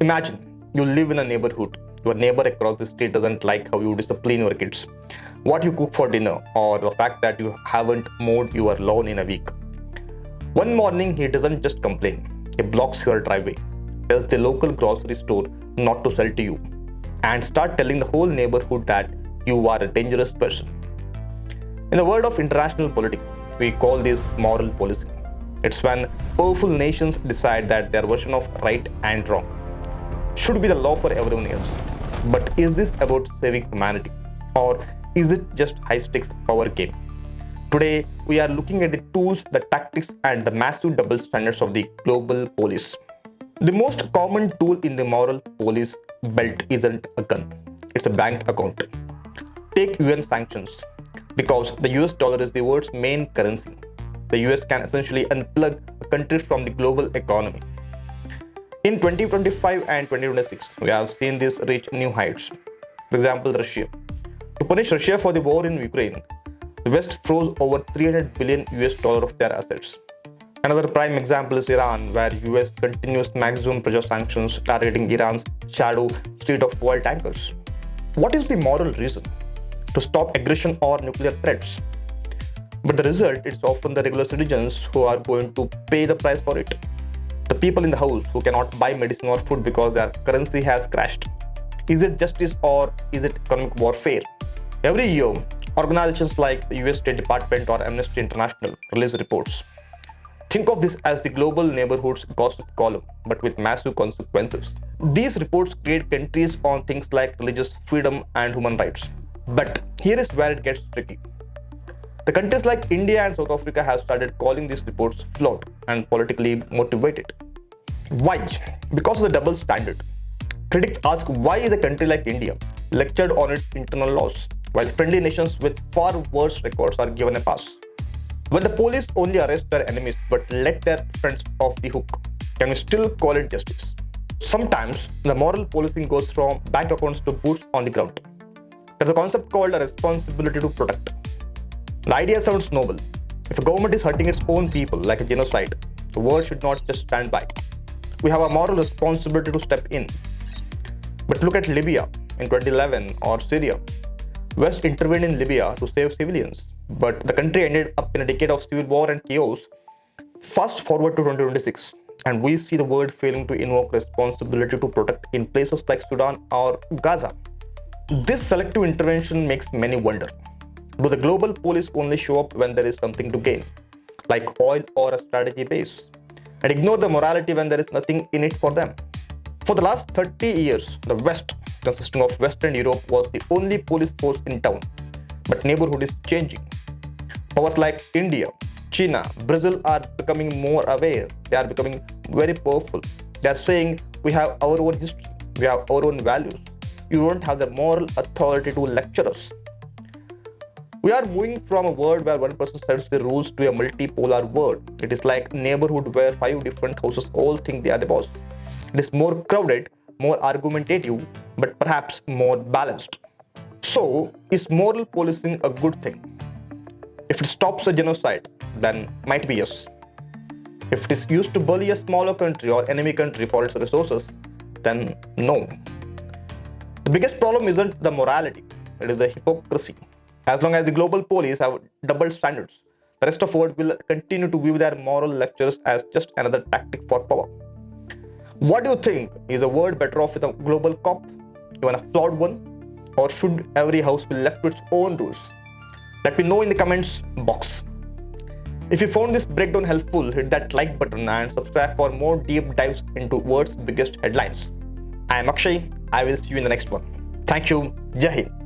Imagine you live in a neighborhood. Your neighbor across the street doesn't like how you discipline your kids, what you cook for dinner, or the fact that you haven't mowed your lawn in a week. One morning, he doesn't just complain, he blocks your driveway, tells the local grocery store not to sell to you, and start telling the whole neighborhood that you are a dangerous person. In the world of international politics, we call this moral policing. It's when powerful nations decide that their version of right and wrong should be the law for everyone else. But is this about saving humanity, or is it just high-stakes power game? Today, we are looking at the tools, the tactics, and the massive double standards of the global police. The most common tool in the moral police belt isn't a gun, it's a bank account. Take UN sanctions. Because the US dollar is the world's main currency, the US can essentially unplug a country from the global economy. In 2025 and 2026, we have seen this reach new heights. For example, Russia. To punish Russia for the war in Ukraine, the West froze over $300 billion of their assets. Another prime example is Iran, where US continues maximum pressure sanctions targeting Iran's shadow fleet of oil tankers. What is the moral reason? To stop aggression or nuclear threats. But the result is often the regular citizens who are going to pay the price for it. The people in the house who cannot buy medicine or food because their currency has crashed. Is it justice or is it economic warfare? Every year, organizations like the US State Department or Amnesty International release reports. Think of this as the global neighborhood's gossip column, but with massive consequences. These reports create countries on things like religious freedom and human rights. But here is where it gets tricky. The countries like India and South Africa have started calling these reports flawed and politically motivated. Why? Because of the double standard. Critics ask, why is a country like India lectured on its internal laws, while friendly nations with far worse records are given a pass? When the police only arrest their enemies but let their friends off the hook, can we still call it justice? Sometimes the moral policing goes from bank accounts to boots on the ground. There's a concept called a responsibility to protect. The idea sounds noble. If a government is hurting its own people like a genocide, the world should not just stand by. We have a moral responsibility to step in. But look at Libya in 2011 or Syria. West intervened in Libya to save civilians, but the country ended up in a decade of civil war and chaos. Fast forward to 2026, and we see the world failing to invoke responsibility to protect in places like Sudan or Gaza. This selective intervention makes many wonder. Do the global police only show up when there is something to gain, like oil or a strategy base, and ignore the morality when there is nothing in it for them? For the last 30 years, the West, consisting of Western Europe, was the only police force in town. But neighborhood is changing. Powers like India, China, Brazil are becoming more aware. They are becoming very powerful. They are saying, we have our own history, we have our own values. You don't have the moral authority to lecture us. We are moving from a world where one person sets the rules to a multipolar world. It is like a neighborhood where 5 different houses all think they are the boss. It is more crowded, more argumentative, but perhaps more balanced. So, is moral policing a good thing? If it stops a genocide, then might be yes. If it is used to bully a smaller country or enemy country for its resources, then no. The biggest problem isn't the morality, it is the hypocrisy. As long as the global police have double standards, the rest of the world will continue to view their moral lectures as just another tactic for power. What do you think? Is the world better off with a global cop, even a flawed one? Or should every house be left with its own rules? Let me know in the comments box. If you found this breakdown helpful, hit that like button and subscribe for more deep dives into world's biggest headlines. I am Akshay. I will see you in the next one. Thank you. Jai Hind.